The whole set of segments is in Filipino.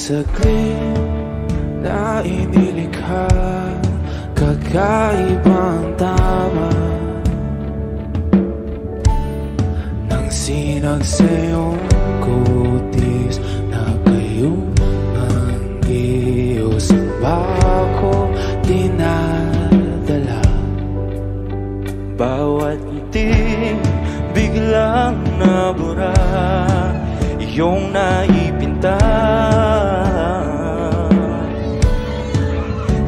saglit na inilikha, kakaibang tama nang sinag sa iyong kutis na kayong manggiyos ang bako dinadala. Bawat ngiti biglang nabura, iyong naipinta.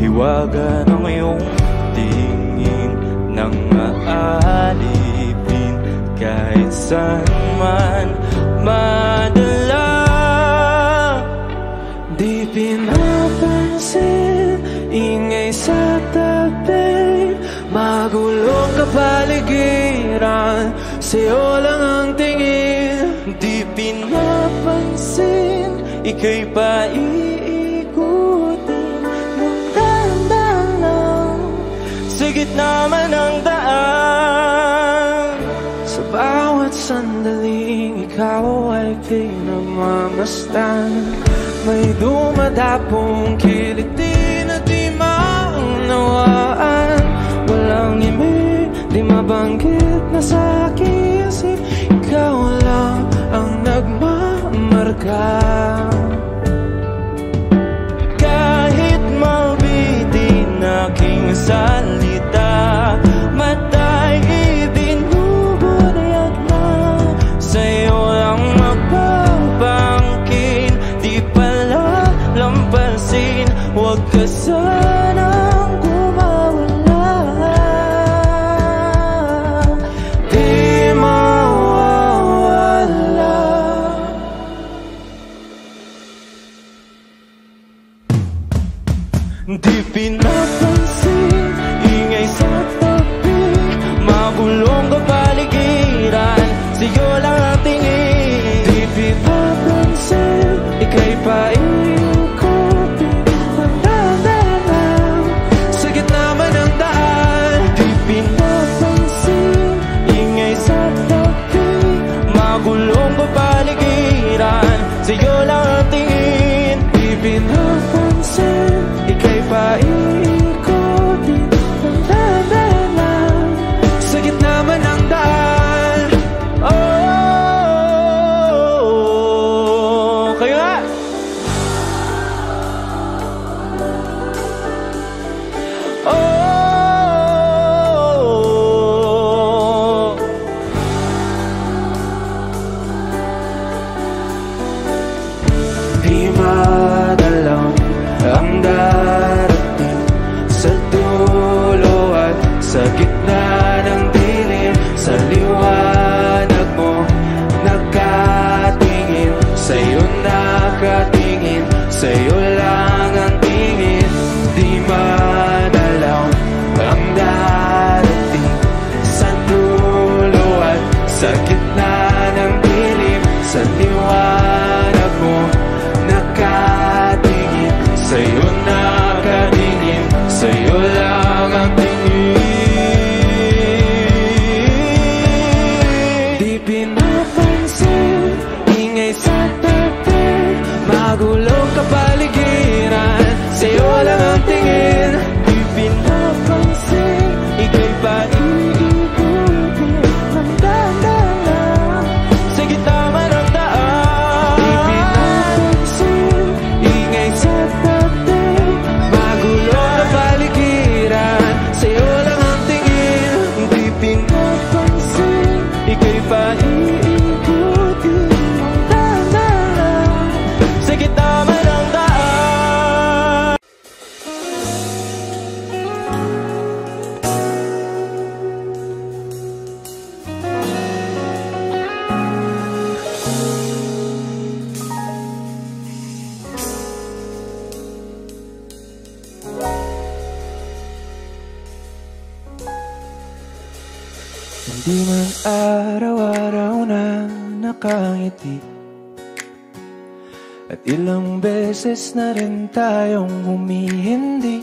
Hiwaga ng iyong tingin nang maalipin kahit saan man madala. Di pinapansin, ingay sa tabi, magulong kapaligiran, sa'yo lang ang tingin. Di pinapansin, ika'y paiikutin ng dahan-dahan lang sa gitna man ng daan. Sa bawat sandaling ikaw ay pinagmamasdan, may dumadapong kiliti na di maunawaan. Walang ibig, di mabanggit na sa aking isip, ikaw lang ang nagmamarka. Kahit mabitin aking salita, matay ibinubunayag na, sa'yo lang magpapangkin. Di pala lampasin, huwag ka sanang kumawala. Di mawawala. Di pinapansin, ingay sa tabi, magulong kapaligiran, sa'yo lang ang tingin. Di pinapansin, ika'y paiikutin ng dahan-dahan sa gitna man ng daan. Di pinapansin, ingay sa tabi, magulong kapaligiran, sa'yo lang ang tingin. Di pinapansin, ika'y paiikutin ng dahan-dahan sa gitna man ng daan. Oh, kayo nga! Oh, di madalaw ang darating sa dulo at sa gitna ng dilim. Sa liwanag mo nakatingin, sa'yo nakatingin, sa'yo lang ang tingin. Di madalaw ang darating sa dulo at sa gitna ng dilim. Sa liwanag mo nakatingin, sa'yo nakatingin, sa'yo lang ang tingin. Di pinapansin, ingay sa tabi, magulong kapaligiran, sa'yo lang ang tingin. Di pinapansin, ika'y paiikutin ng dahan-dahan sa gitna man ng daan. Di pinapansin, ingay sa tabi, magulong kapaligiran, sa'yo lang ang tingin. Di pinapansin, ika'y paiikutin ng dahan-dahan sa gitna man ng daan. Hindi man araw-araw na nakangiti, at ilang beses na rin tayong humihindi.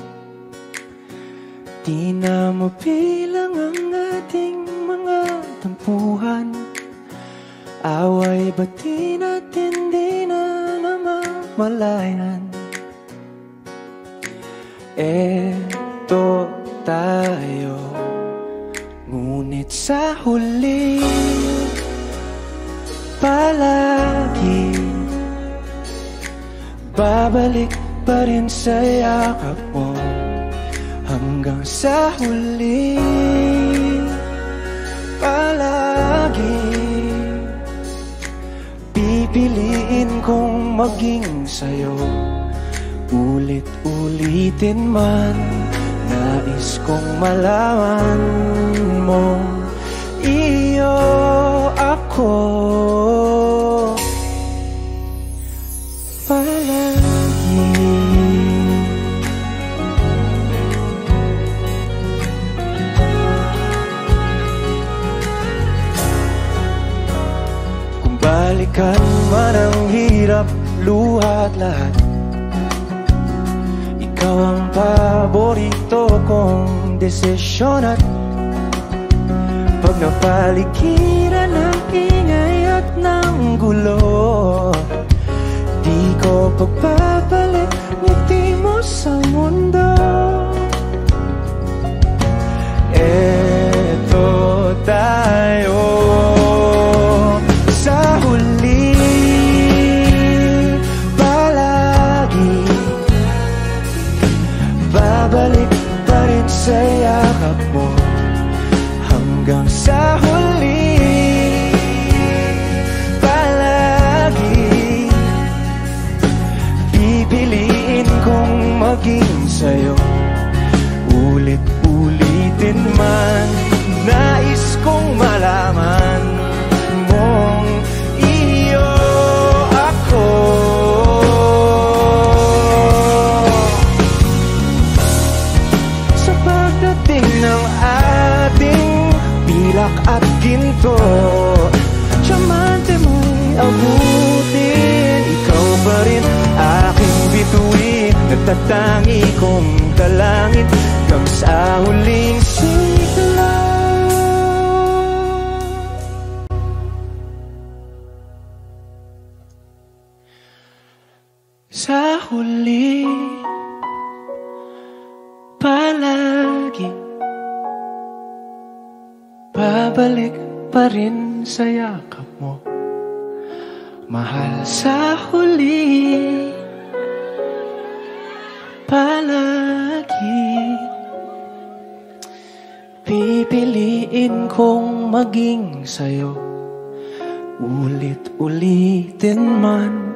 Di na mabilang ang ating mga tampuhan, away ba't di natin di na naman namalayan. Eto tayo, ngunit sa huli palagi babalik pa rin sa yakap mo. Hanggang sa huli palagi pipiliin kong maging sa'yo. Ulit-ulitin man, nais kong malaman mo, iyo ako palagi. Kung balikan man ang hirap, luha at lahat, ikaw ang paborito kong desisyon. At pag napaligiran ng ingay at ng gulo, di ko pagbabalik ngiti mo sa mundo. Eto tayo sa huli palagi, babalik pa rin sa yakap mo. Hanggang sa huli palagi pipiliin kong maging sa'yo. Ulit-ulitin man, nais kong malaman mong iyo ako. Sa pagdating ng ating pilak at ginto, diamante mo'y abutin, ikaw pa rin aking bituin. Nagtatangi kong dalangin hanggang sa huling sigla. Sa huli palagi babalik pa rin sa yakap mo, mahal. Sa huli palagi pipiliin kong maging sa'yo. Ulit-ulitin man,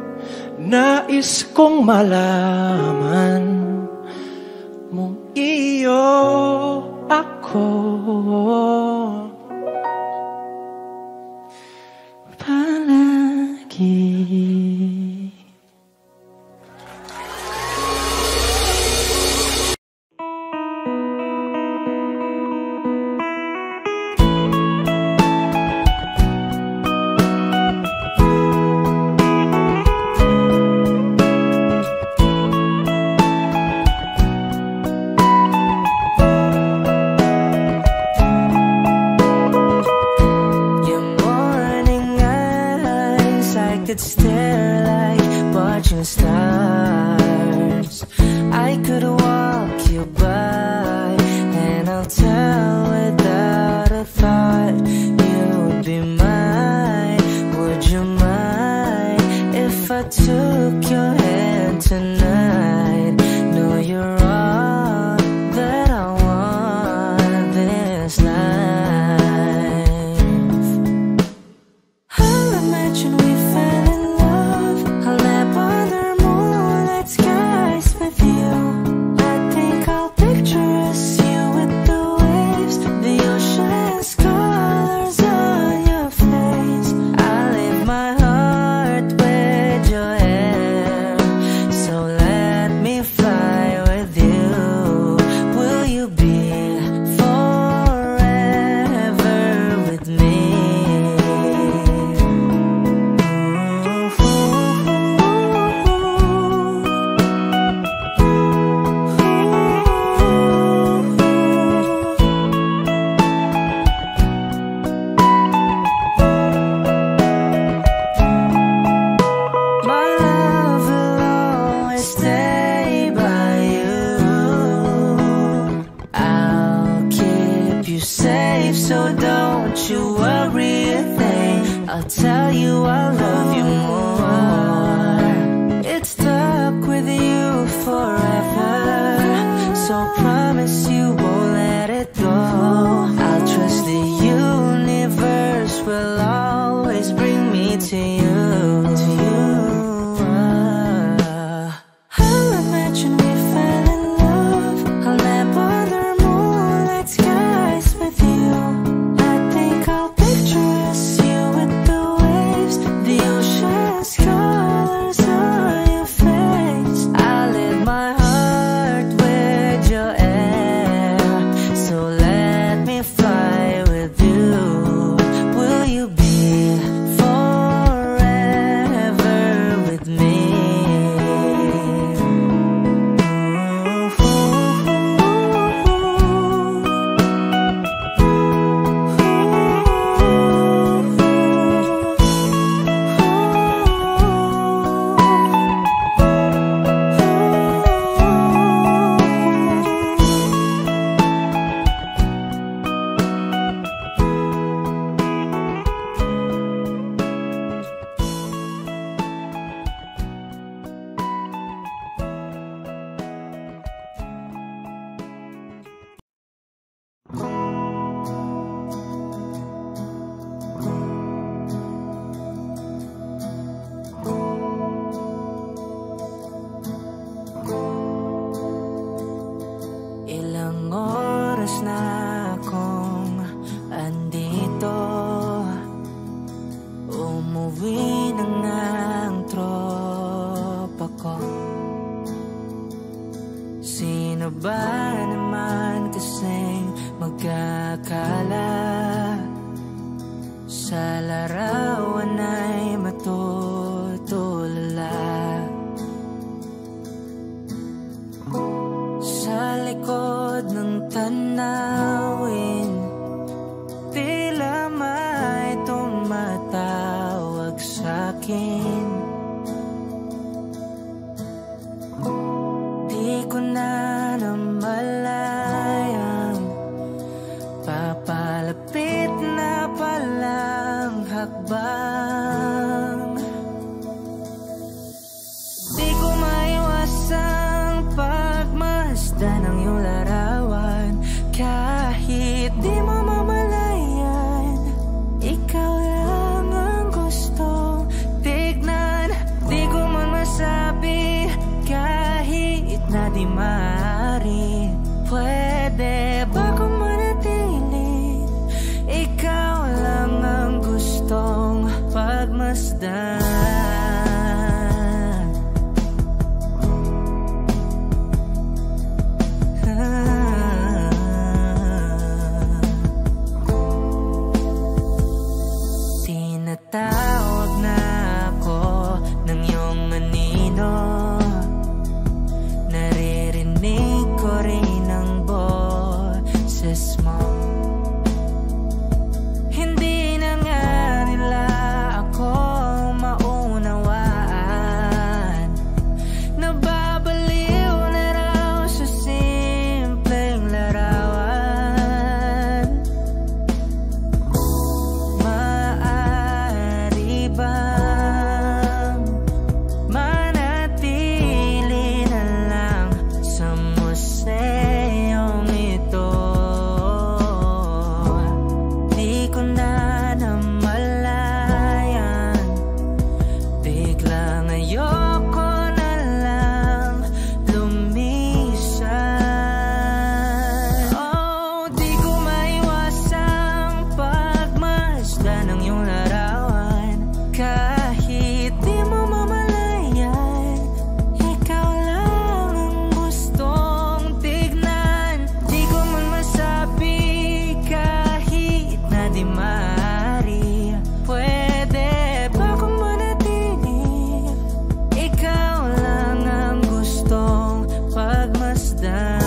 nais kong malaman mong iyo ako palagi. Stare like watching stars. I could walk you by, and I'll tell without a thought you would be mine. Would you mind if I took your hand tonight? No, you're all that I want this life. I'll imagine we fell in love. I'll nap under moonlit skies with you. I think I'll picture us, you with the way safe, so don't you worry a thing. I'll tell you I love you more. It's stuck with you forever, so promise you won't let it go. I'll trust the universe will always bring me to you. I'll imagine we fell in love. I'll nap under moonlight skies with you. I think I'll picture us, you with the waves, the ocean's colors on your face. I let my heart with your air, so let me fly with you. Will you be forever with me? Ilang oras na akong andito, umuwi na nga ang tropa ko. Sino ba naman kasing magkakala sa larawan ay matutulala? Sa likod ng tanawin, tila may tumatawag sa'kin. Di ko na namalayang papalapit na palang hakbang. Di ko maiwasang pagmasdan ng iyong larawan. Kahit di mo mamalayan, ikaw lang ang gustong tignan. Di ko man masabi kahit na di maaari. Pwede ba kung manatili? Ikaw lang ang gustong pagmasdan. Tinatawag na ako ng iyong anino, naririnig ko rin ang boses mo. Hindi na nga nila ako maunawaan, nababaliw na raw sa simpleng larawan. Maaari bang manatili na lang sa museyong ito? Di ko na namalayan, biglang ayoko na lang lumisan. Oh, di ko maiwasang pagmasdan ng iyong larawan. Kahit di mo mamalayan, ikaw lang ang gustong tignan. Di ko man masabi kahit na di maaari. Pwede ba kung manatili? Ikaw lang ang gustong pagmasdan.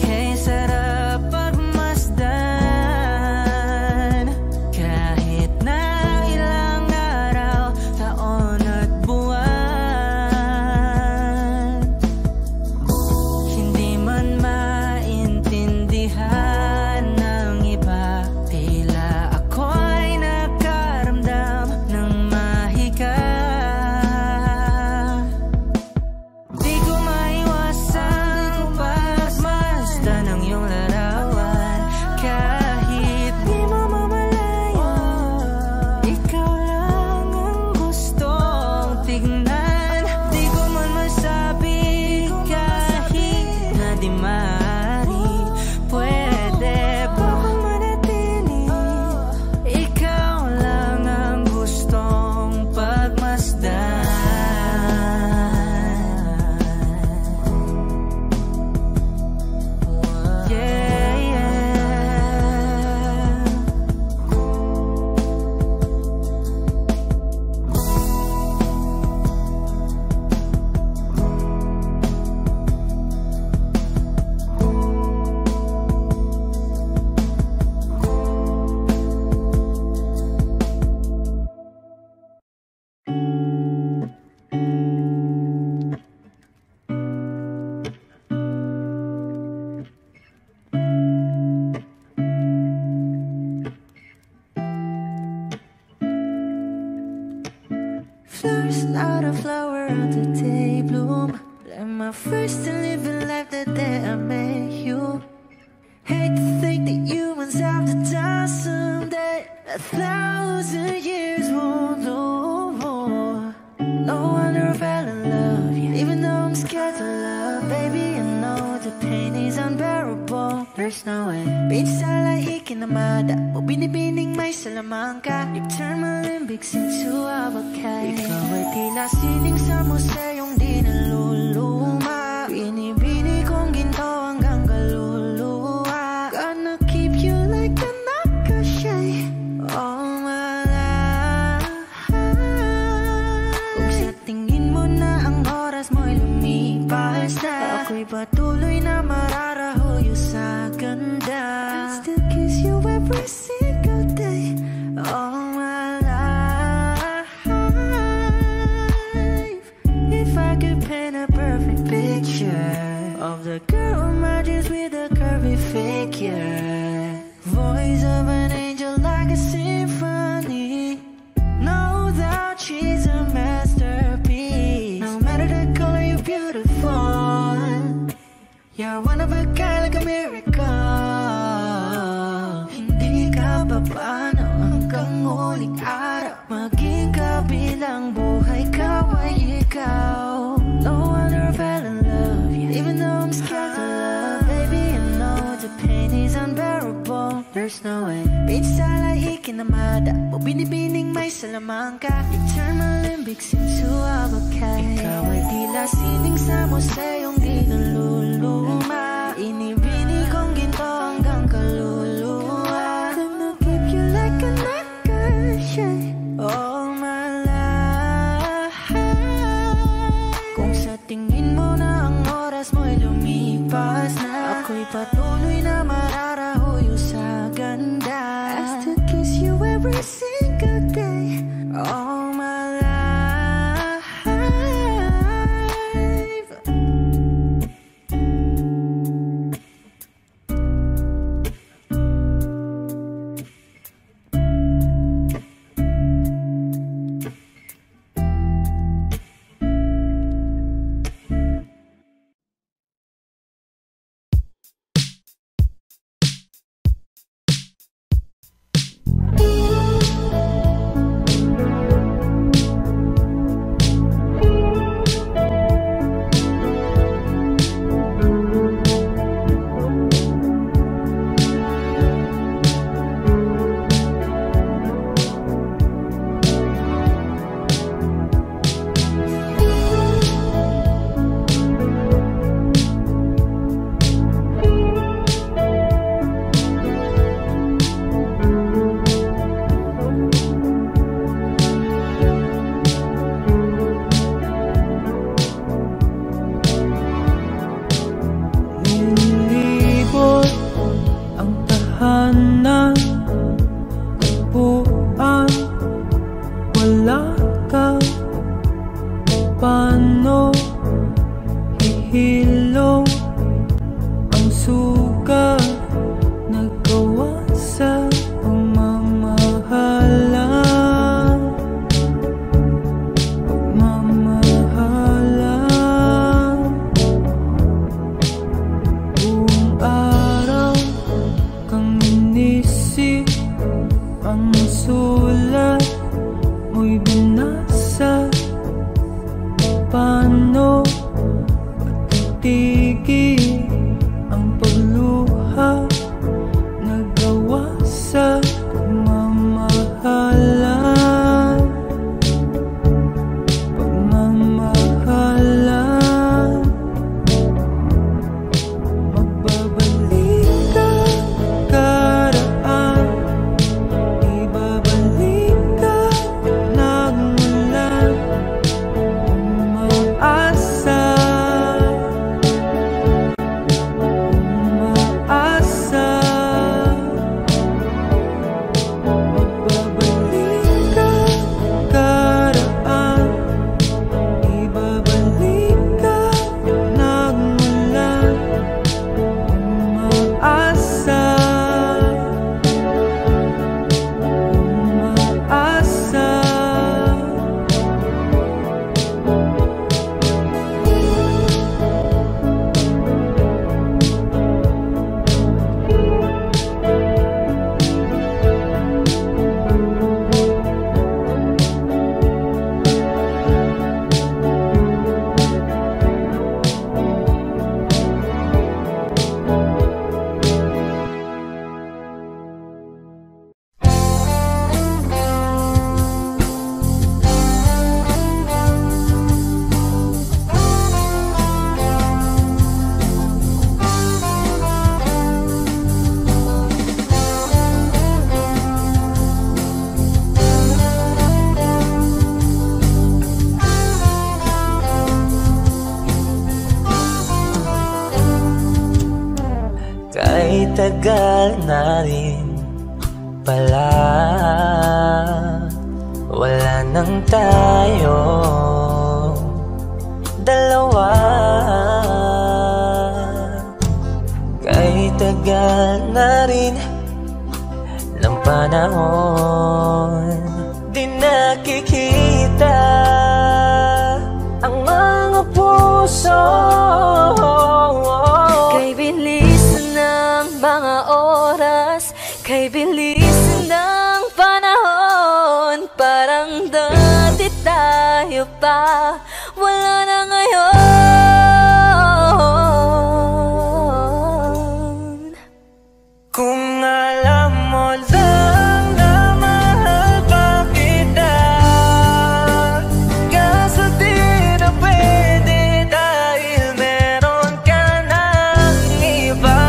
Kay sarap pagmasdan flowers, not a flower of the day bloom. Like my first to live a life the day I met you. Hate to think that humans have to die someday. 1,000 years won't know more. No wonder I fell in love, yeah. Even though I'm scared to love, baby, I know the pain is unbearable. There's no way Pinsa lahikin na mada o binibining may salamangka. You turn my limbics into abakay. Ikaw ay tila sining sa museyong di naluluma. Binibini kong ginto hanggang kaluluwa. Gonna keep you like a nakashay all my life. Kung sa tingin mo na ang oras mo'y lumipas na, ako'y patuloy na mararahuyo sa ganda. I'll still kiss you every single day all my life. If I could paint a perfect picture of the girl in my dreams with a curvy figure, voice of an angel like a symphony, no doubt she's a masterpiece. No matter the color, you're beautiful. You're one of a kind, like a miracle. Hindi ka pa paano hanggang uling araw, maging kabilang buhay ka ay ikaw. No wonder I fell in love, yeah. Even though I'm scared to love, baby, I know the pain is unbearable. There's no way Pinsa lahikin na mada o binibining may salamangka. You turn my limbics into abakay. Ikaw ay tila sining sa museyong di naluluma. Inibini kong ginto hanggang kaluluwa. Gonna keep you like a nakashay all my life. Kung sa tingin mo na ang oras mo'y lumipas na, ako'y patuloy na mararahuyo sa ganda. I still kiss you every single day all my life. tagal na rin pala, wala nang tayo dalawa. Kay tagal na rin ng panahon, di nakikita ang mga puso. Kay bilis ng mga oras, kay bilis ng panahon, parang dati tayo pa, wala na ngayon. Kung alam mo lang na mahal pa kita, kaso di na pwede dahil meron ka ng iba.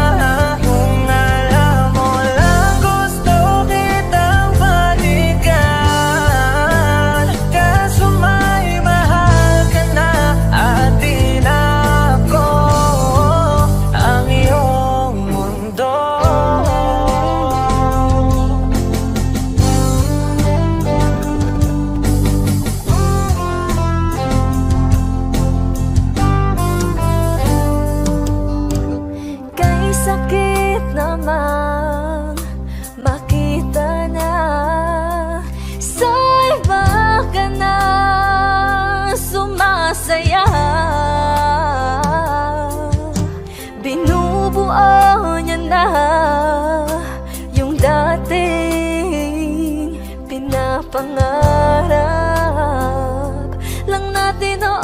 Kung alam mo lang gusto kitang balikan, kaso may mahal ka na at di na ako ang iyong mundo. Kay sakit namang makita na sa iba ka na sumasaya. Binubuo niya na yung dating pinapangarap lang natin noon.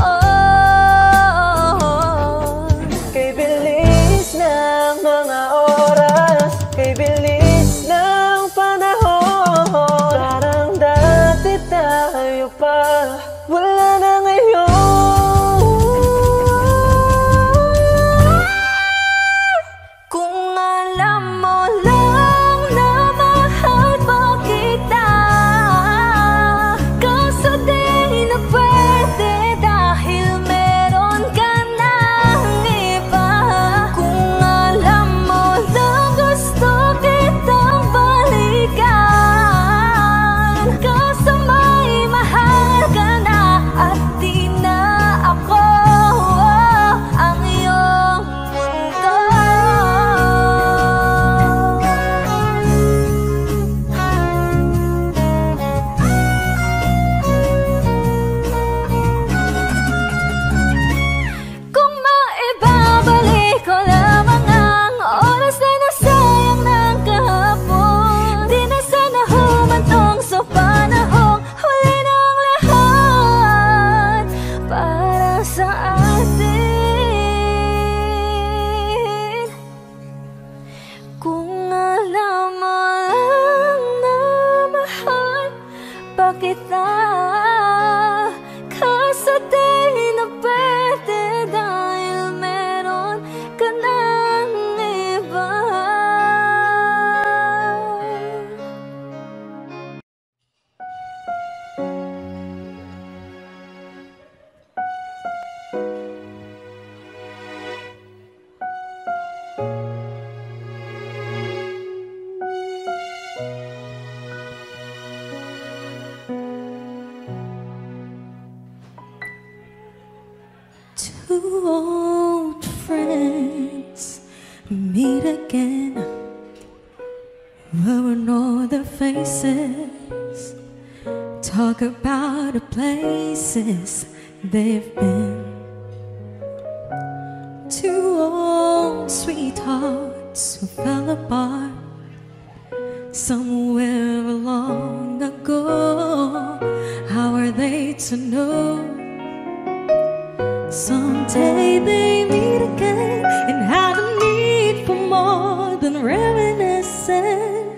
Kay bilis ng mga oras, kay bilis ng panahon, parang dati tayo pa, wala na ngayon. Kung alam mo lang na mahal pa kita, kaso di na pwede dahil meron ka ng iba. Kung alam mo lang gusto kitang balikan, kaso may mahal ka na at di na ako ang iyong mundo. Kung maibabalik ko lamang ang oras na nasayang ng kahapon, di na sana humantong sa panahong huli ng lahat para sa atin. Kung alam mo lang na mahal pa kita, kaso di na pwede dahil meron ka ng iba. Two old friends meet again, wearing all their faces, talk about the places they've been. Two old sweethearts who fell apart somewhere long ago. How are they to know? Someday they meet again and have a need for more than reminiscing.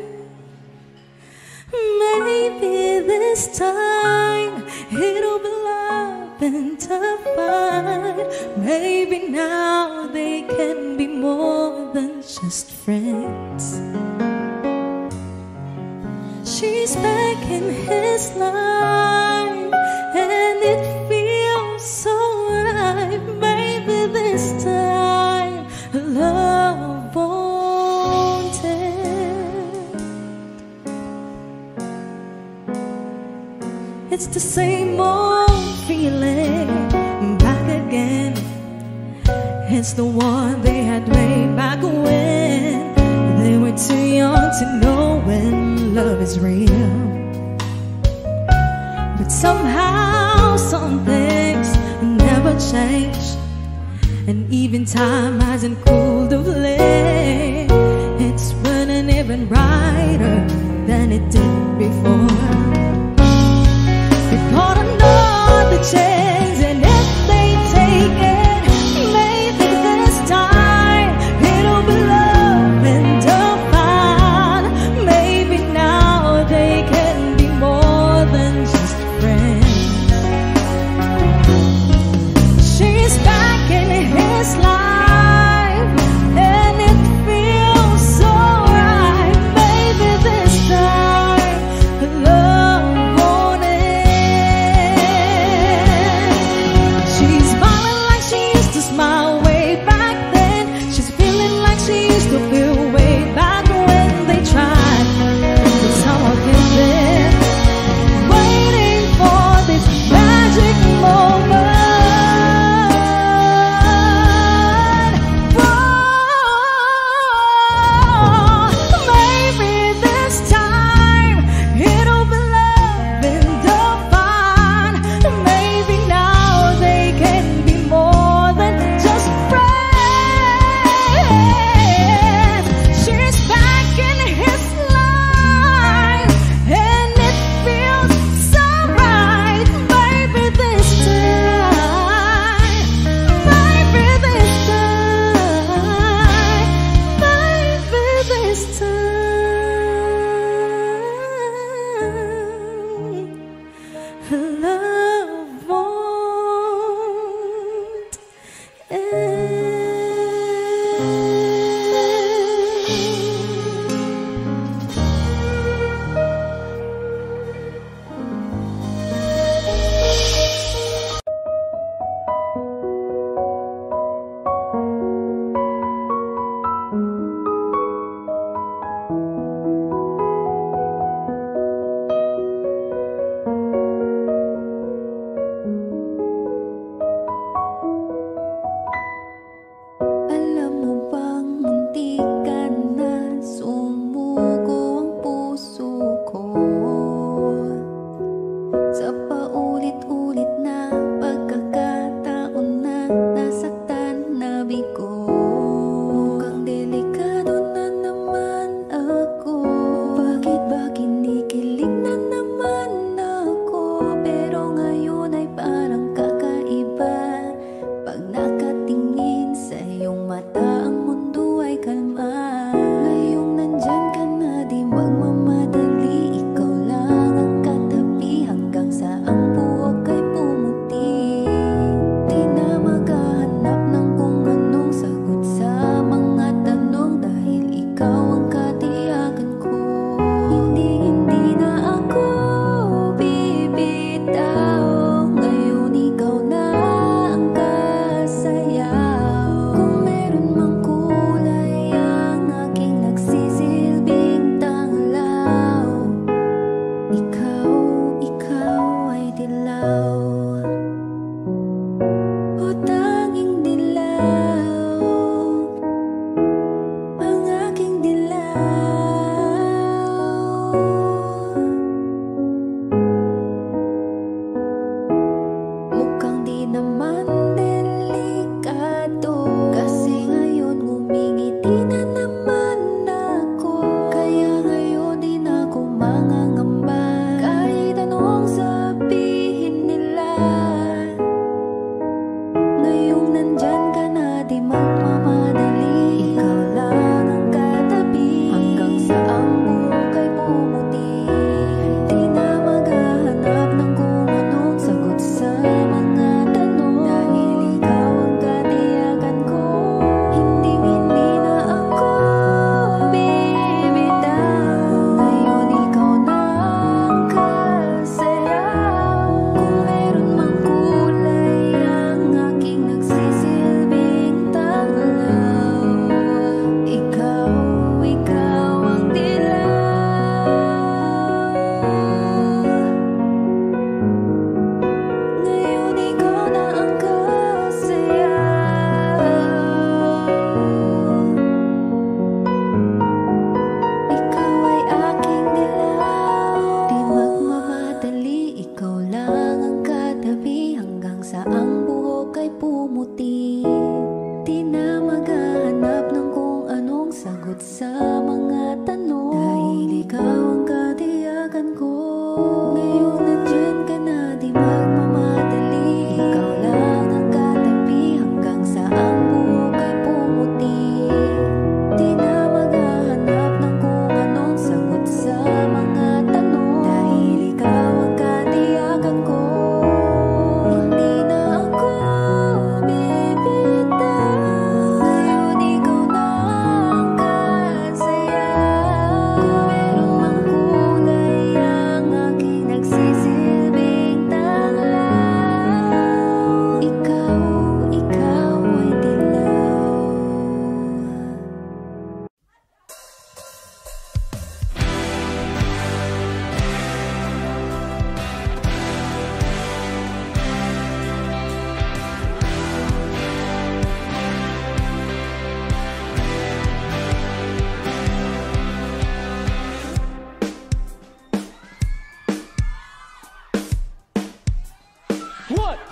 Maybe this time it'll be love and divine. Maybe now they can be more than just friends. She's back in his life and it feels so right. Maybe this time love won't It's the same old feeling back again. It's the one they had way back when they were too young to know when love is real. But somehow some things never change, and even time hasn't cooled the flame. It's burning even brighter than it did before. It caught another chance, and if they take it, maybe this time it'll be love and divine. Maybe now they can be more than just friends. She's back in his life, and it feels so right. Maybe this time love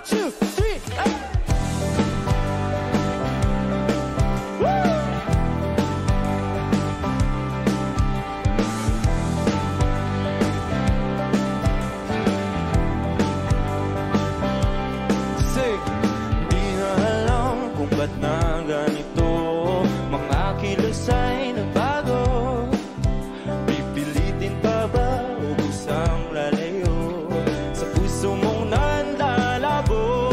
2, 3, hey! Ba't na ganito? Mga kilos ay nagbago. Pipilitin pa ba o kusang lalayo sa puso mong nanlalabo?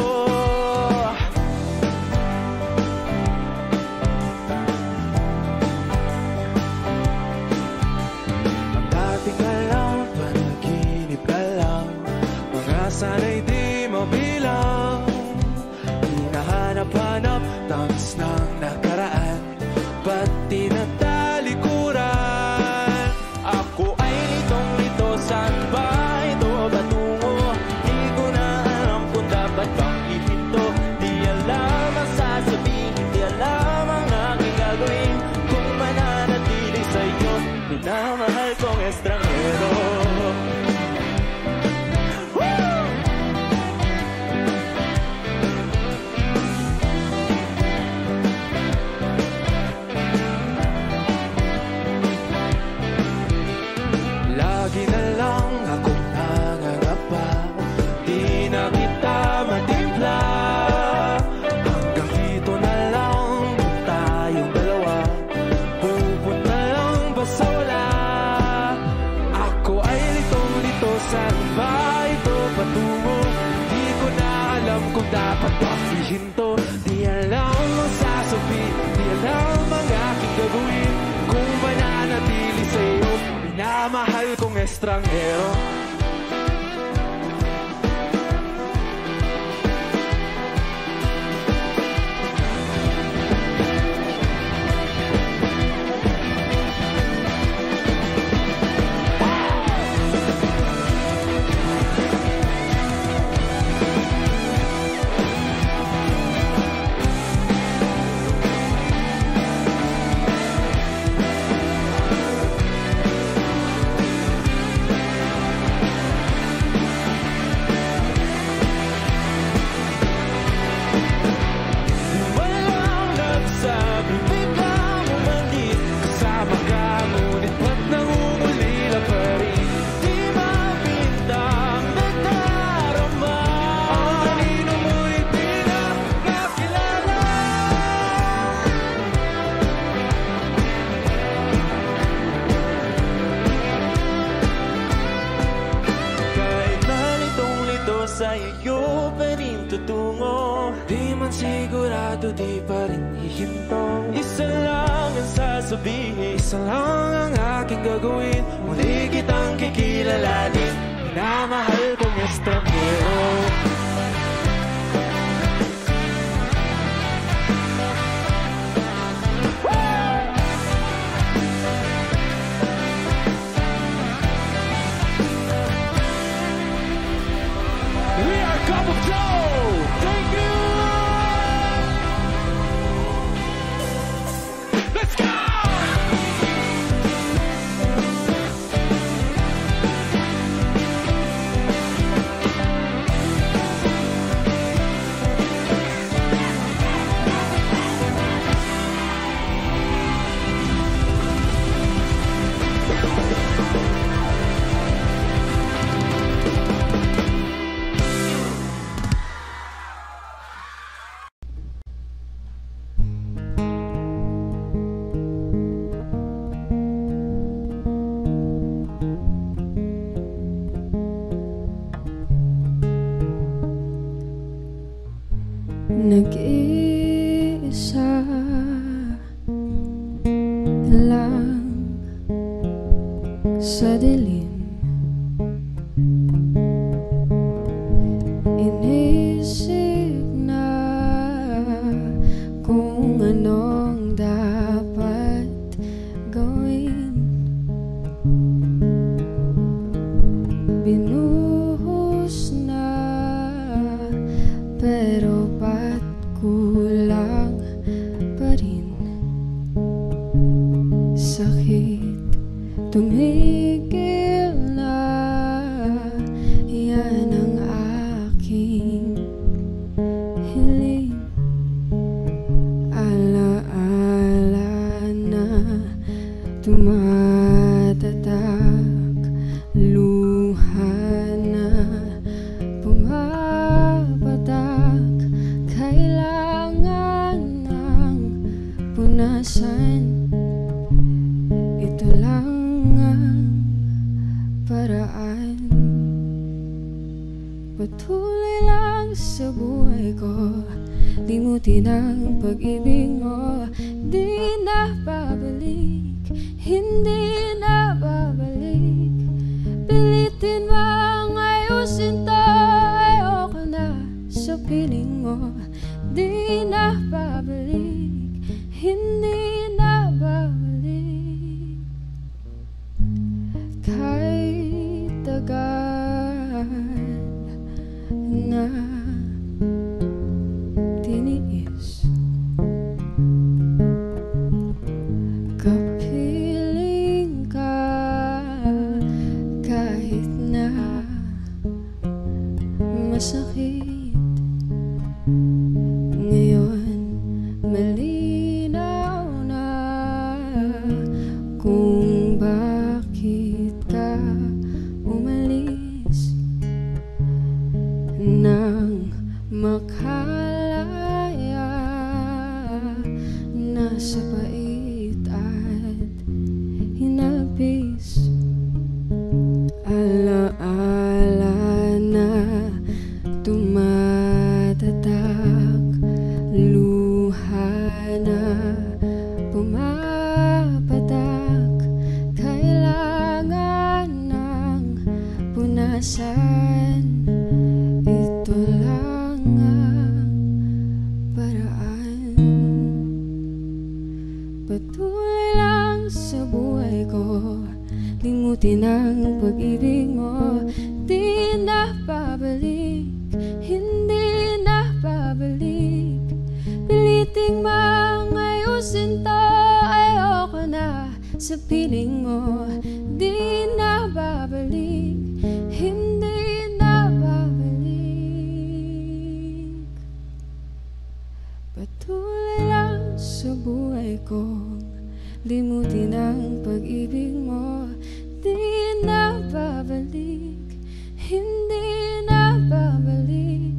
Ang dating alam, panaginip ka lang. Mga sana'y di mabilang. Hinahanap-hanap tangis ng nakaraan, ba't tinatalikuran? Ako ay litong-lito, saan ba ito patungo? Di ko na alam kung dapat bang ihinto. Di alam ang sasabihin, di alam ang aking gagawin. Kung mananatili sa'yo, minamahal kong estranghero. Lagi na lang akong nangangapa, di na kita matimpla. Hanggang dito na lang tayong dalawa, pupunta lang ba sa wala? Ako ay litong-lito, saan ba ito patungo? Di ko na alam kung dapat ba ihinto. Di alam ang sasabihin, di alam ang aking gagawin. Kung mananatili sa'yo, minamahal kong estranghero. Sa'yo pa rin tutungo. Di man sigurado, di pa rin hihinto. Isa lang ang sasabihin, isa lang ang aking gagawin. Muli kitang kikilalanin, minamahal kong estranghero. Cup of Joe! Thank you! Let's go! Nag-iisa lang sa dilim, inisip na kung anong dapat gawin. Binuhos na, pero ba't kulang pa rin? Sakit tumigil na, yan ang aking Patuloy lang sa buhay ko, limutin ang pag-ibig mo. Di na babalik, hindi na babalik. Pilitin mang ayusin to, ayoko na sa piling mo. Di na babalik, hindi na babalik. Kahit tagal na tiniis, kapiling ka kahit na masakit. Ngayon malinaw na kung bakit ka umalis nang makalaya na sa pait at hinapis. Alaala na tumatatak, luha na pumapatak. Kailangan ng punasan, ito lang ang paraan. Patuloy lang sa buhay ko, limutin ang pag-ibig mo. Di na babalik, hindi na babalik. Piliting mang ayusin to, ayoko na sa piling mo. Di na babalik, hindi na babalik. Patuloy lang sa buhay ko, limutin ang pag-ibig mo. Di na babalik, hindi na babalik.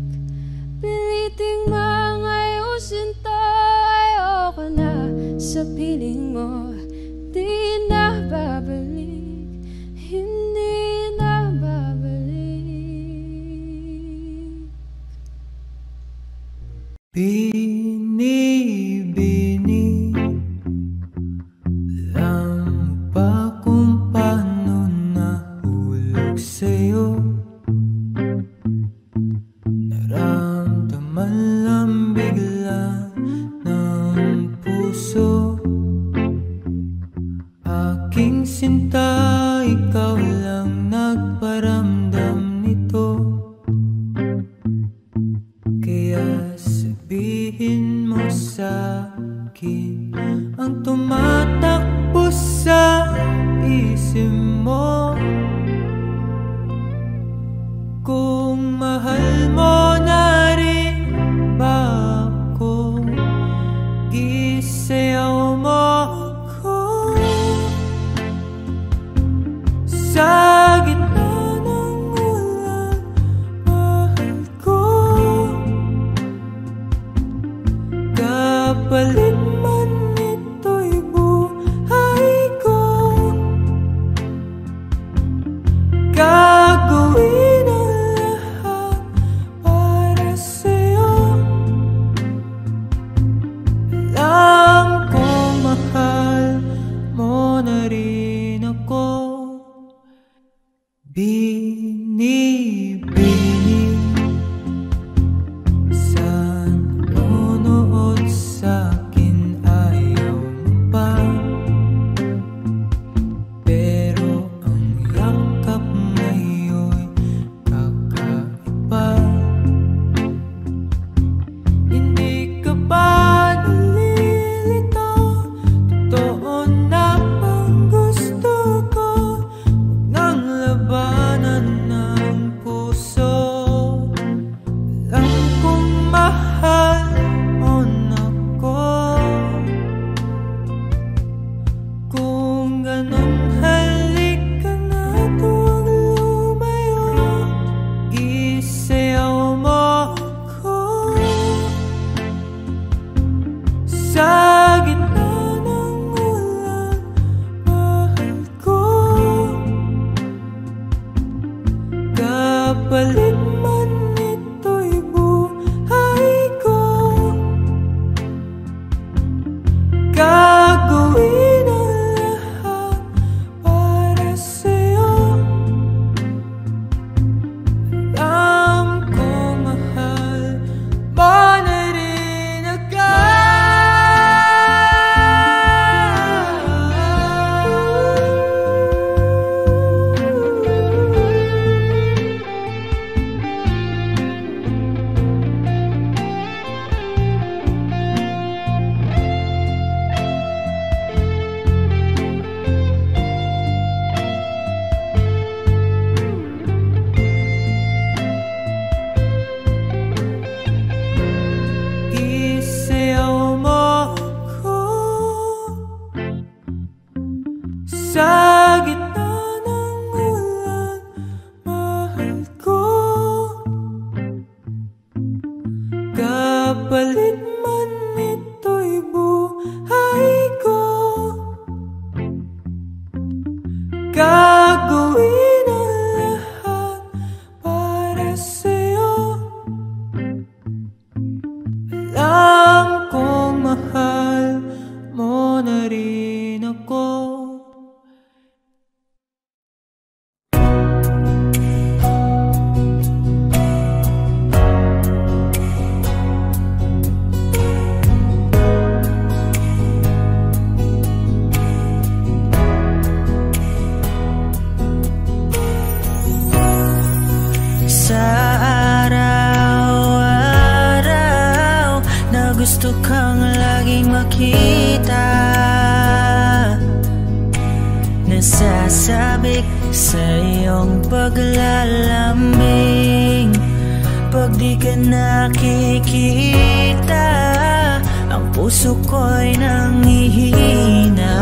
Piliting mang ayusin to, ayoko na sa piling mo. Di na babalik, hindi na babalik. Bini-bini, alam mo ba kung paano nahulog sa'yo? Naramdaman lang bigla ng puso. Aking sinta, ikaw lang nagparamdam nito. Kaya sabihin mo sa'kin ang tumatakbo sa isip mo. Kung mahal mo na rin ba ako, isayaw mo ako. Sa gitna ng ulan, mahal ko. Kapalit man ito'y buhay ko, gagawin ang lahat para sa'yo. Alam kong mahal mo na rin ako. Bini-bini, saan nanonood sa'kin ayaw mo pa. Pero ang yakap ngayon kakaiba. Hindi ka ba nalilito? Totoo na bang gusto ko? Huwag nang labanan ng puso. Alam kong mahal mo na ko. Kung ganun, halika na, huwag lumayo. Isayaw mo ako. Sa gitna ng ulan, mahal ko. Kapalit man Kapalit man nito'y buhay ko, gagawin ang lahat para sa'yo. Alam kong mahal mo na rin ako. Gusto kang laging makita, nasasabik sa iyong paglalambing. Pag di ka nakikita, ang puso ko'y nanghihina,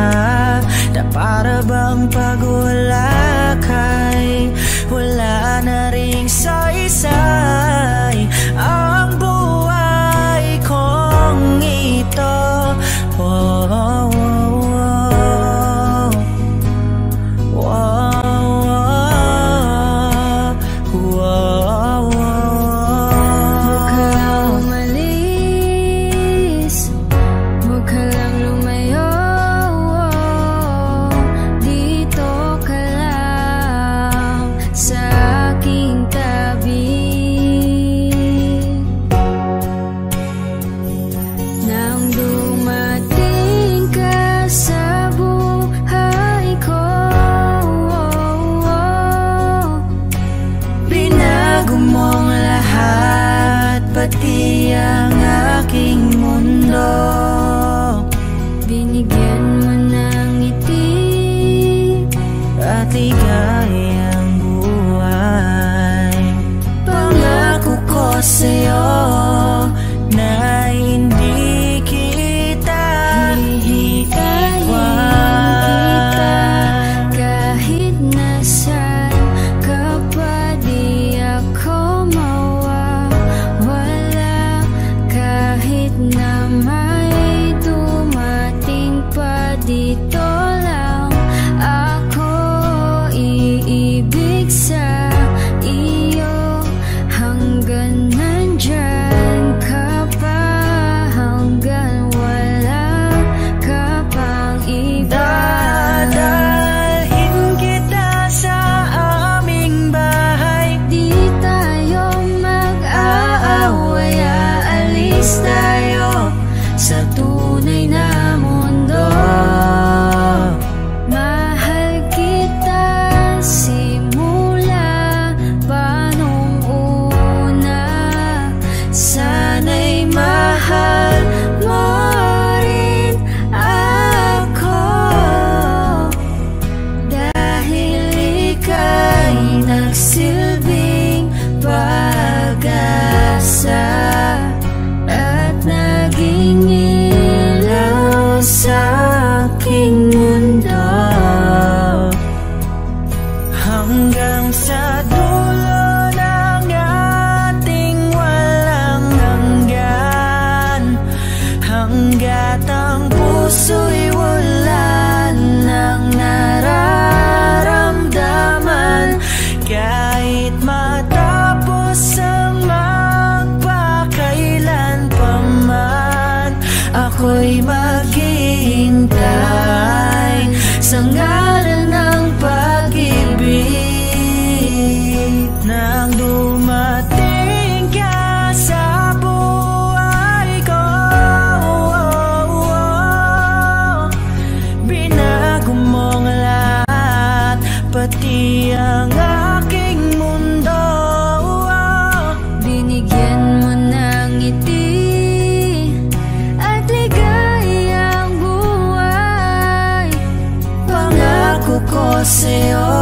na para bang pag wala ka'y wala na ring saysay. Ang buhay kong ito, oh, oh, oh, oh, oh, oh. Huwag ka lang umalis, huwag ka lang lumayo, dito ka lang sa aking tabi. Nang dumating ka sa buhay ko, binago mong lahat, pati ang aking mundo. binigyan mo ng ngiti At ligayang buhay. Pangako ko sa'yo na hindi kita iiwan. kahit nasaan ka pa, di ako mawawala. Kahit na may dumating pa, dito lang ako iibig sa iyo. Hanggang nandyan ka pa, hanggang wala ka pang iba. Dadalhin kita sa aming bahay. Di tayo mag-aaway, aalis tayo sa tunay na mundo. Mahal kita simula pa nung una. Sana'y mahal mo rin ako, dahil ika'y nagsilbing pag-asa at naging ilaw sa aking mundo. Hanggang sa dulo ng ating walang hanggan, hanggat ang puso'y wala nang nararamdaman. Kahit matapos ang magpakailan pa man, ako'y maghihintay sa ngalan ng pag-ibig. Nang dumating ka sa buhay ko, binago mong lahat, pati ang aking mundo. Binigyan mo ng ngiti at ligayang buhay. Pangako ko sa'yo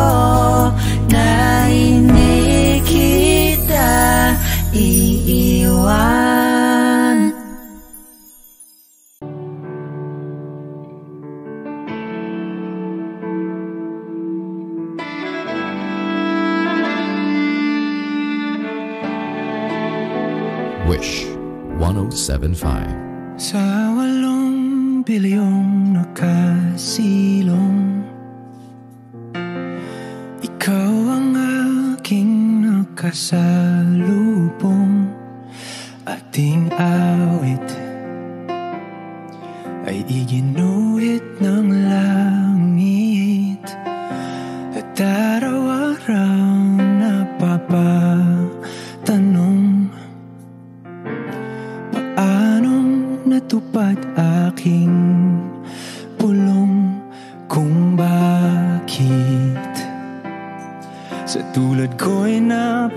na hindi kita iiwan. Wish 107.5. Sa 8 bilyong nakasilong, ikaw ang aking nakasalubong. Ating awit ay iginuhit ng langit, at araw-araw napapatanong, paanong natupad aking pulong, kung bakit sa tulad ko'y napalapit.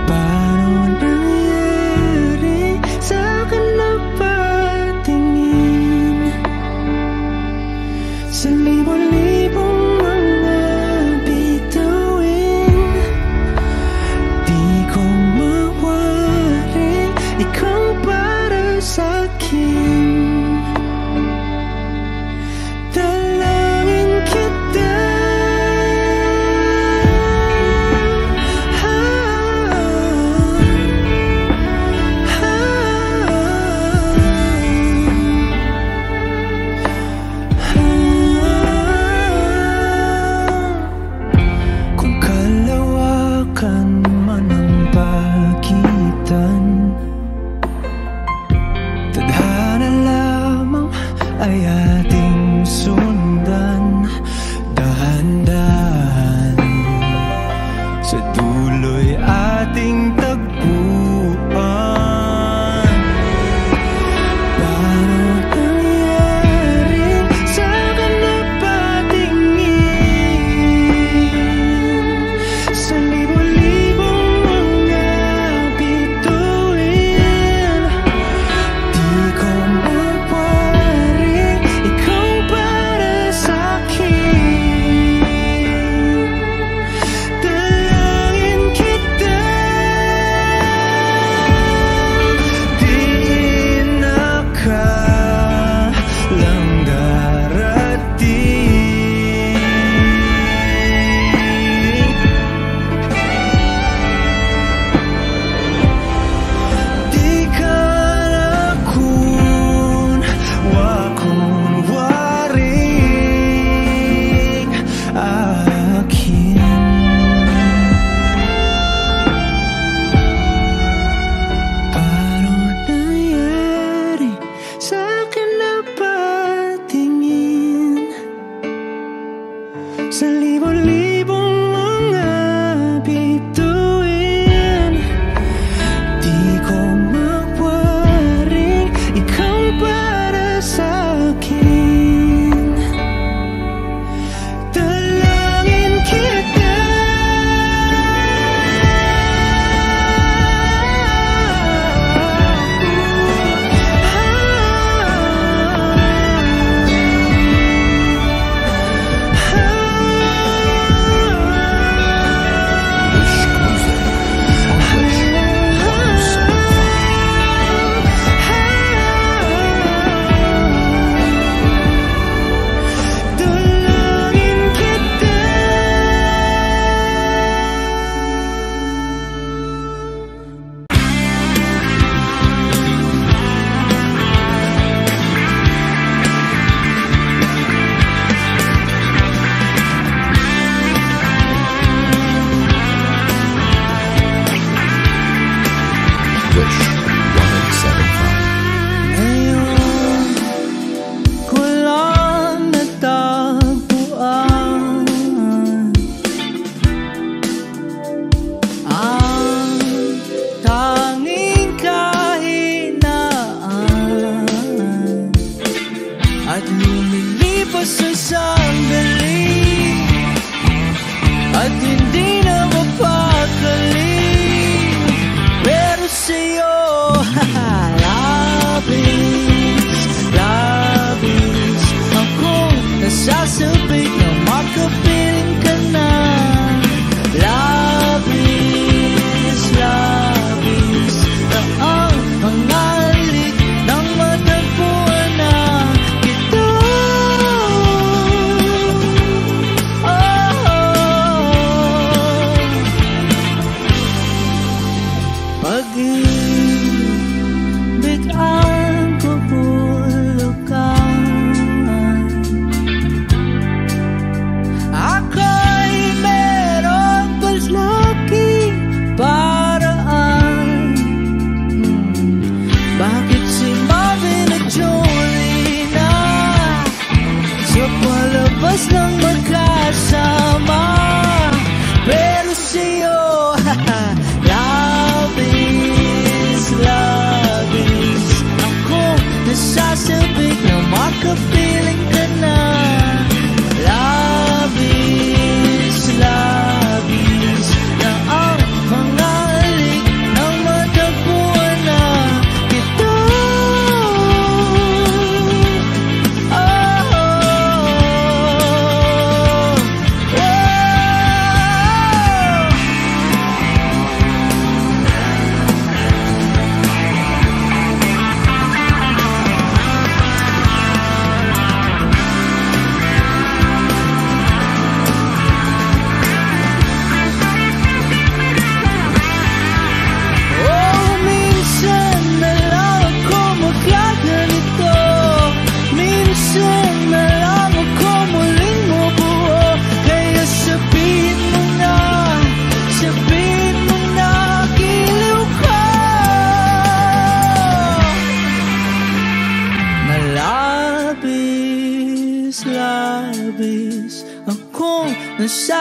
Paano nangyari sa'kin na patingin sa libo-libong mga bituin? Di ko mawari ikaw para sa'kin. Dalangin kita, kung kalawakan man ang pagitan, tadhana lamang ay ating sundan. Dahan-dahan sa dulo'y ating tagpuan. Paano nangyari sa'kin na patingin sa libo-libong mga bituin? Di ko mawari ikaw para sa'kin. Dalangin kita, di na kailang darating. Di ka na wakon waring akin. Paano nangyari sa'kin na patingin sa libo-libong mga bituin? Di ko mawaring ikaw para sa'kin. Dalangin kita,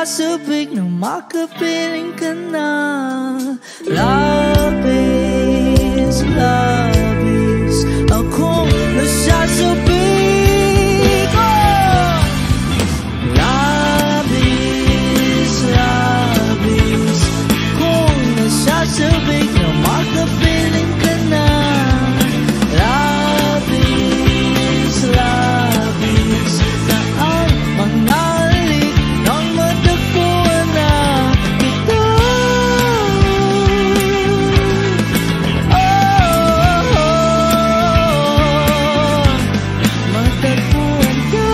Nasasabik na makapiling ka na. Love is, akong nasasabik. Oh! Love is, akong nasasabik na makapiling ka na. Love is, na ang mga halik ng matagpuan na ito. Matagpuan ka.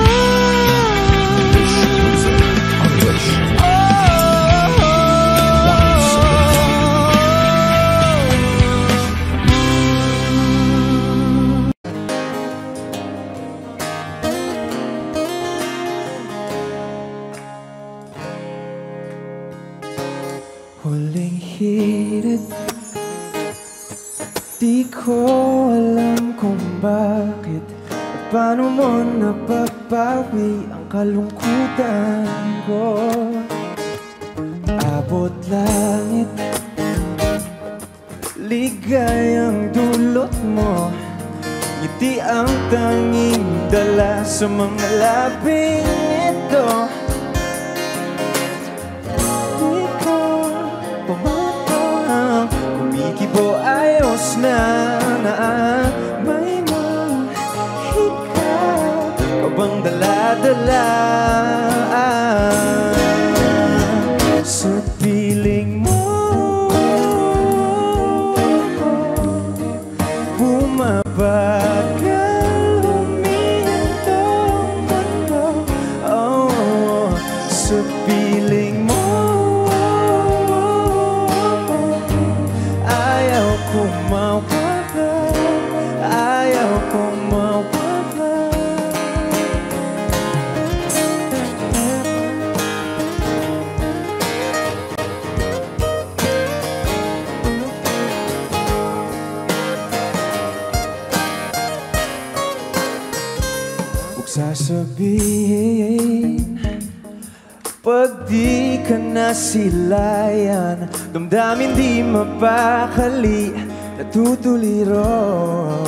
Huling hirit, di ko alam kung bakit at paano mo napapawi ang kalungkutan ko. Abot langit, ligayang dulot mo, ngiti ang tanging dala sa mga labing ito. Kumikibo ayos na may mahika ka bang dala-dala sa piling mo. Bumabagal huminto mundo, oh, sa piling mo. Ayaw kong mawala. Huwag sasabihin pag di ka nasilayan, damdamin di mapakali, natutuliro.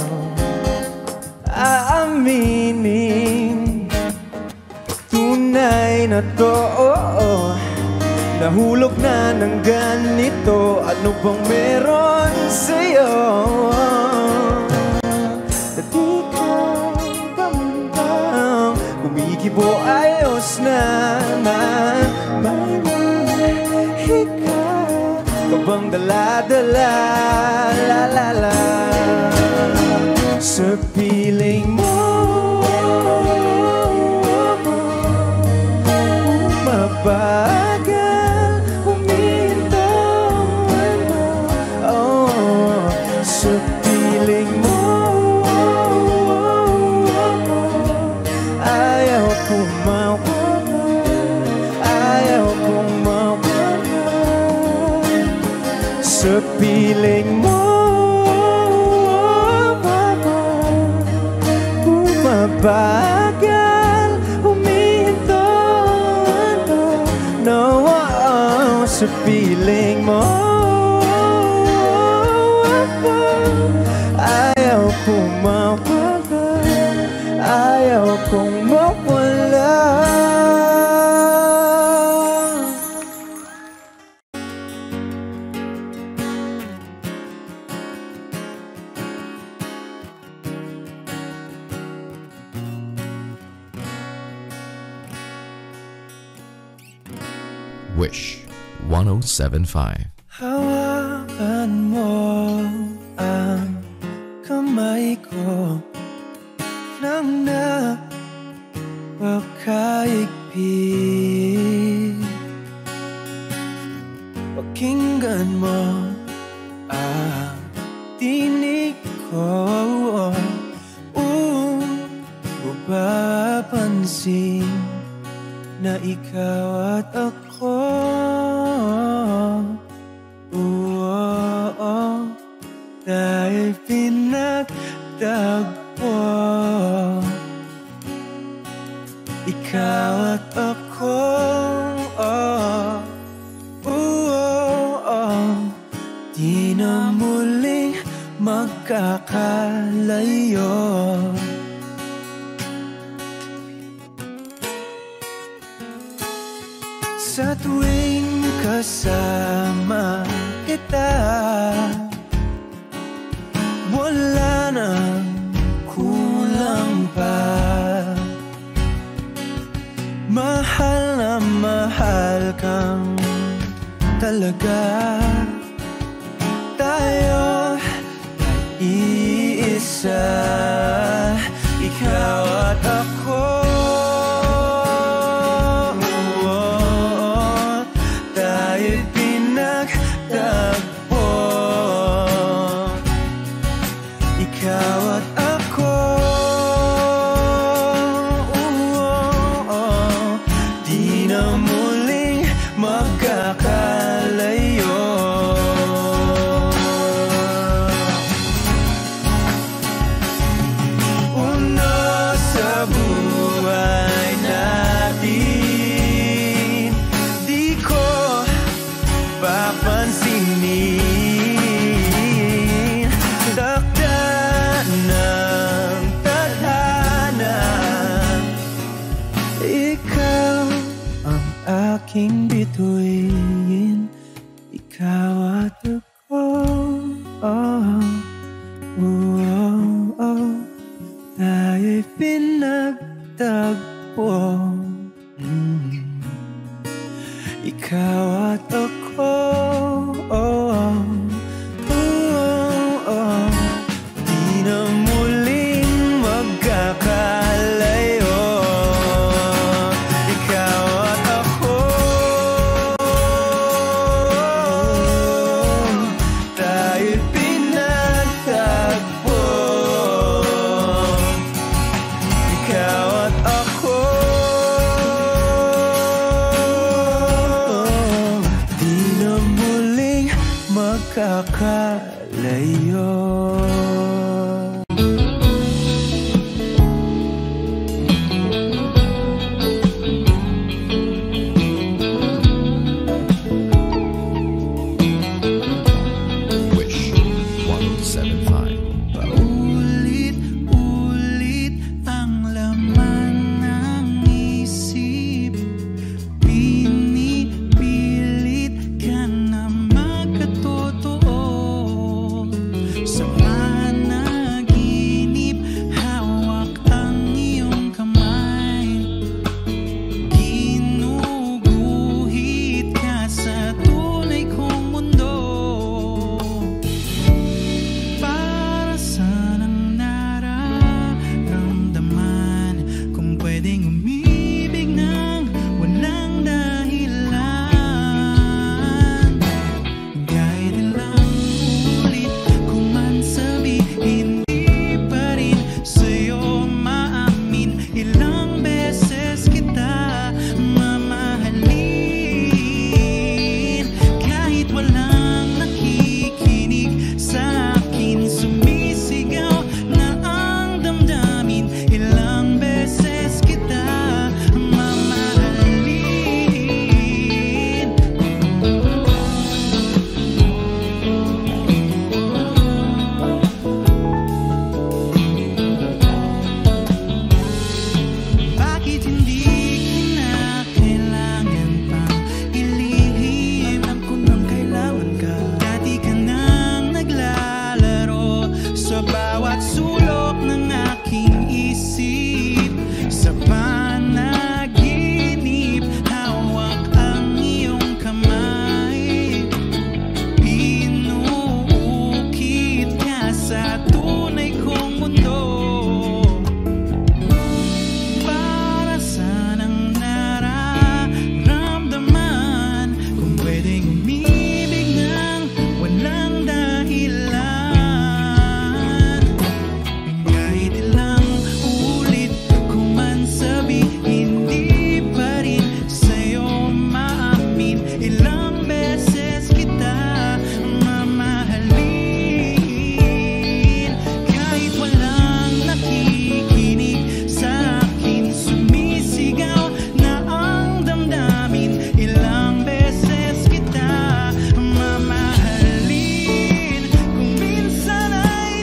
Aaminin tunay na to, nahulog na ng ganito. Ano bang meron sa'yo? Di ka bambang, kumikibo ayos na may mahika ka bang dala-dala, la-la-la sa piling mo. Mabagal huminto mo, oh, sa piling mo. Ayaw kong mawala, ayaw kong mawala sa piling mo. Bumabagal huminto no, oh, sa piling mo. Ayaw kong mawala, ayaw kong mawala. Wish 107.5. Hawakan mo ang kamay ko nang napakaigpit. Pakinggan mo ang tinig ko, mapapansin na ikaw at ako, dahil pinagtagpo. Ikaw at ako, magkakalayo. Sa tuwing kasama kita, wala nang kulang pa. Mahal na mahal kang talaga. Tayo iisa, ikaw at ako. Tayo'y pinagtagpo, ikaw at ako. Di na muling magkakalayo. Uno sa buhay natin, di ko papansinin. Takda ng tadhana, ikaw ang aking bituin, ikaw at ako. Tayo'y pinagtagpo, ikaw at ako. Di na muling magkakalayo, ikaw at ako. Tayo'y pinagtagpo, ikaw at ako. Di na muling magkakalayo. Wish 1075. Paulit-ulit ang laman ng isip, pinipilit ka na magkatotoo. Sa panaginip, hawak ang iyong kamay, ginuguhit ka sa tunay kong mundo. Para saan ang nararamdaman kung pwedeng umibig nang walang dahilan? Kahit ilang ulit ko man sabihin, di pa rin sa'yo maamin. Ilang beses kita mamahalin, kahit walang nakikinig sa akin. Sumisigaw na ang damdamin, ilang beses kita mamahalin. Bakit hindi kinakailangan pang ilihim? Alam ko nang kailangan ka. Dati ka nang naglalaro sa bawat sulok ng aking isip. Sa panaginip, hawak ang iyong kamay, inuukit ka sa tunay kong mundo. Para saan ang nararamdaman kung pwedeng umibig nang walang dahilan? Kahit ilang ulit ko man sabihin, di pa rin sa'yo maamin. Ilang beses kita mamahalin, kahit walang nakikinig sa akin. Sumisigaw na ang damdamin, ilang beses kita mamahalin. Kung minsan ay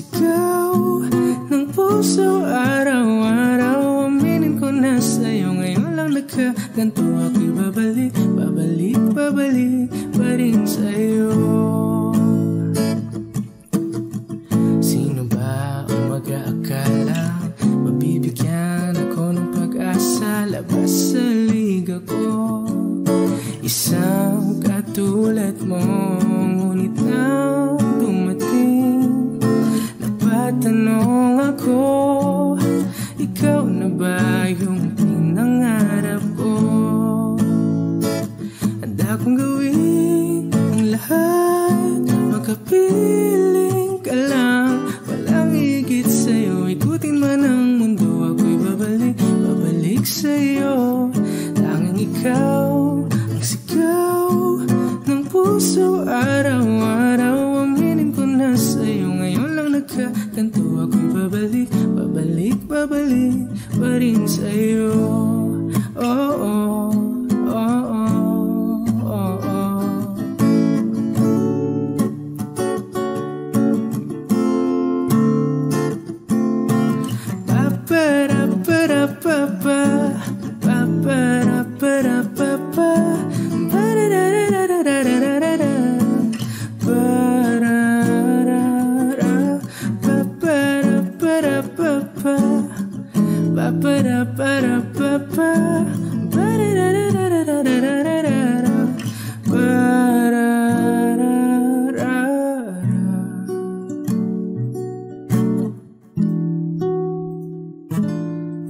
sigaw ng puso araw-araw. Aminin ko na sa'yo, ngayon lang nagkaganto. Ako'y babalik, babalik, babalik pa rin sa'yo. Sino ba ang mag-aakala mabibigyan ako ng pag-asa? Labas sa liga ko, isang katulad mo. Ngunit nang dumating, napatanong ako, ikaw na ba yung pinangarap ko? Handa kong gawin ang lahat, makapiling ka lang, walang higit sa'yo. Ikutin man ang mundo, ako'y babalik, babalik sa'yo. Tanging ikaw ang sigaw ng puso araw-araw. Aminin ko na sa'yo, ngayon lang nagkaganto. Ako'y babalik, babalik, babalik pa rin sa'yo. Oh, oh, oh, oh, oh, oh. Pa-pa-ra-pa-ra-pa-pa, pa-pa-ra-pa-ra-pa-pa, pa-ra-ra-ra-ra-ra-ra-ra-ra, pa-ra-ra-ra, pa-pa-ra-pa-ra-pa-pa, pa-pa-ra-pa-ra-pa-pa, pa-ra-ra-ra-ra-ra-ra-ra-ra, pa-ra-ra-ra-ra.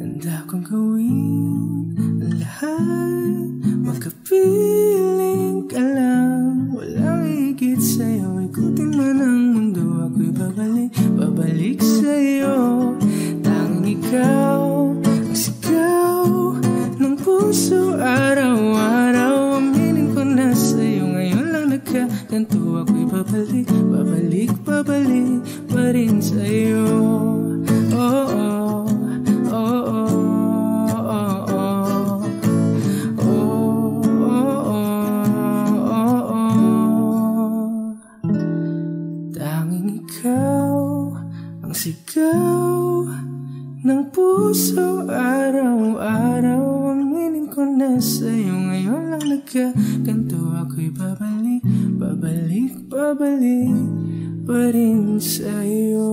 Handa kong gawin ang lahat, makapiling ka lang, walang higit sa'yo. Ikutin man ang mundo, ako'y babalik, babalik sa'yo. Tanging ikaw ang sigaw ng puso araw-araw. Aminin ko na sa'yo, ngayon lang nagkaganto. Ako'y babalik, babalik, babalik pa rin sa'yo. Oh, oh, oh, oh, oh, oh. Oh, oh, oh, oh. Tanging ikaw ang sigaw ng puso araw-araw. Aminin ko na sa'yo, ngayon lang nagkaganto. Ako'y babalik, babalik, babalik pa rin sa'yo.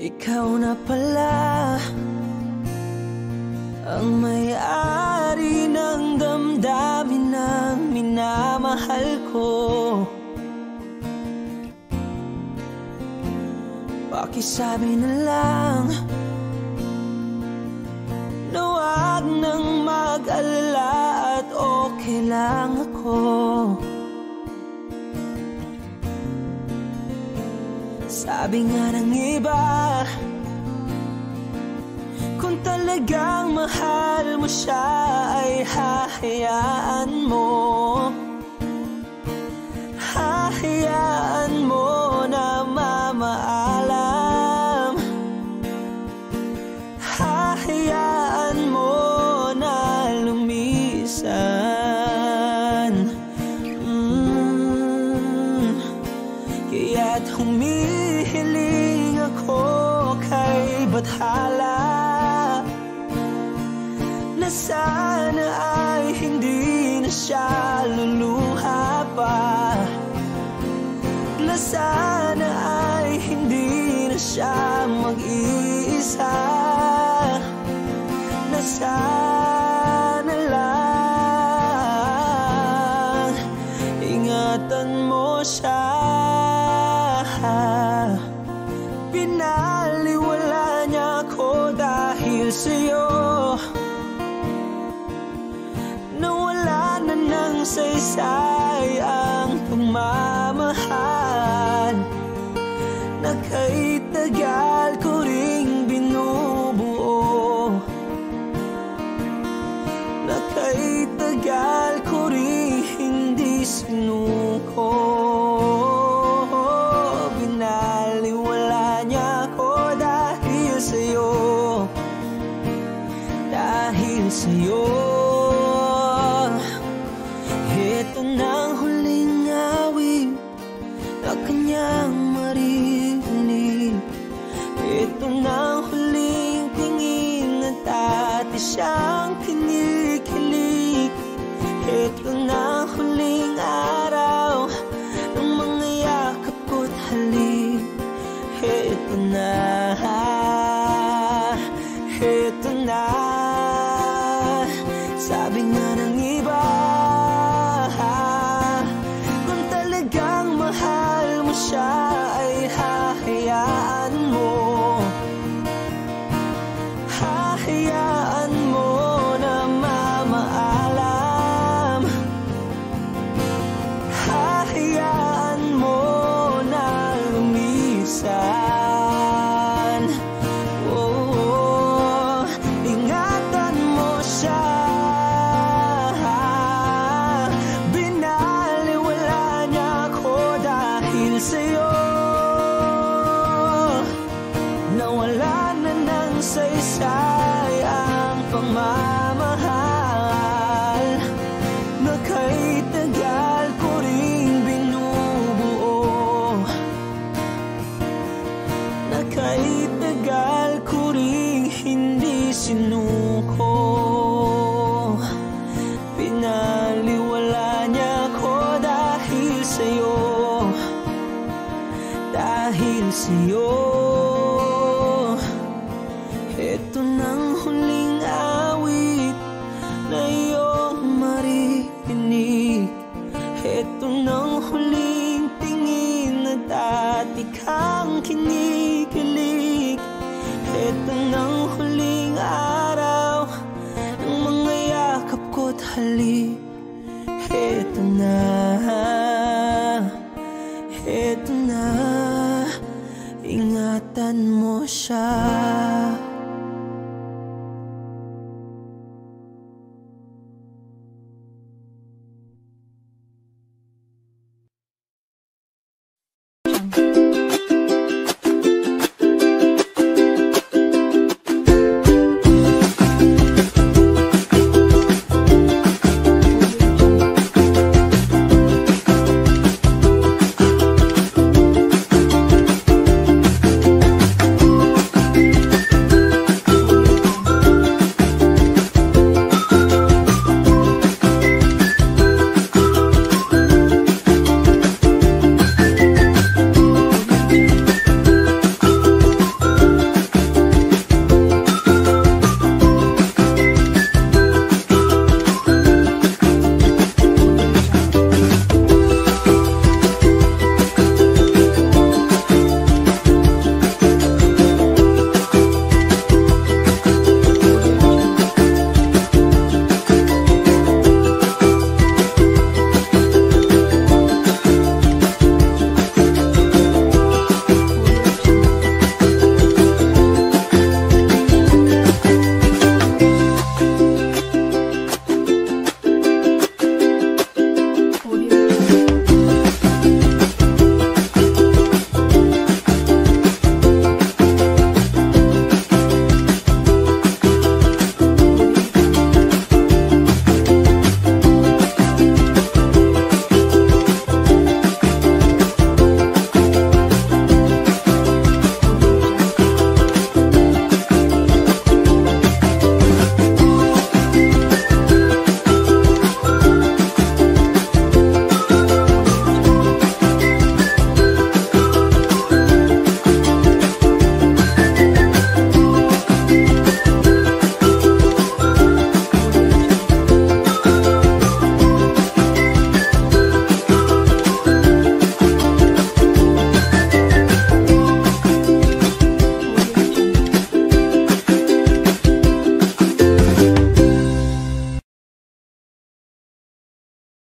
Ikaw na pala ang may-ari ng damdamin ng minamahal ko. Pakisabi na lang na wag nang mag-alala at okay lang ako. Sabi nga ng iba, kung talagang mahal mo siya ay hahayaan mo. Hahayaan mo na mamaalam. Hahayaan mo na lumisan. Kaya't humihiling ako kay Bathala na sana ay hindi na siya luluha pa, na sana ay hindi na siya mag-iisa, na sana lang ingatan mo siya. Pinaliwala niya ako dahil sa'yo, nawala na ng saysay ang pagmamahal. na kay tagal ko ring binubuo, na kay tagal ko ring hindi sinuko. Binaliwala niya ako dahil sa'yo, dahil sa'yo. Ito nang huling awit na kanyang maririnig. Ito nang huling tingin at dati siyang kinikilig. Ito nang huling araw ng mga yakap ko't halik. Ito na, ito na. Sabi nga ng iba, kung talagang mahal mo siya ay hahayaan mo, hahayaan mo na mamaalam, hahayaan mo na lumisan. Oh, ingatan mo siya. Binaliwala niya ako dahil sa'yo. Nawala na ng saysay ang pagmamahal na kay tagal ko ring binubuo, na kay tagal ko ring hindi sinuko. Pinaliwala niya ako dahil sa'yo, dahil sa'yo. Ito nang huling awit na iyong maririnig. Ito nang huling tingin na dati kang kinikilig. Ito nang huling araw ng mga yakap ko't halik. Ito na, ito na. Ingatan mo siya.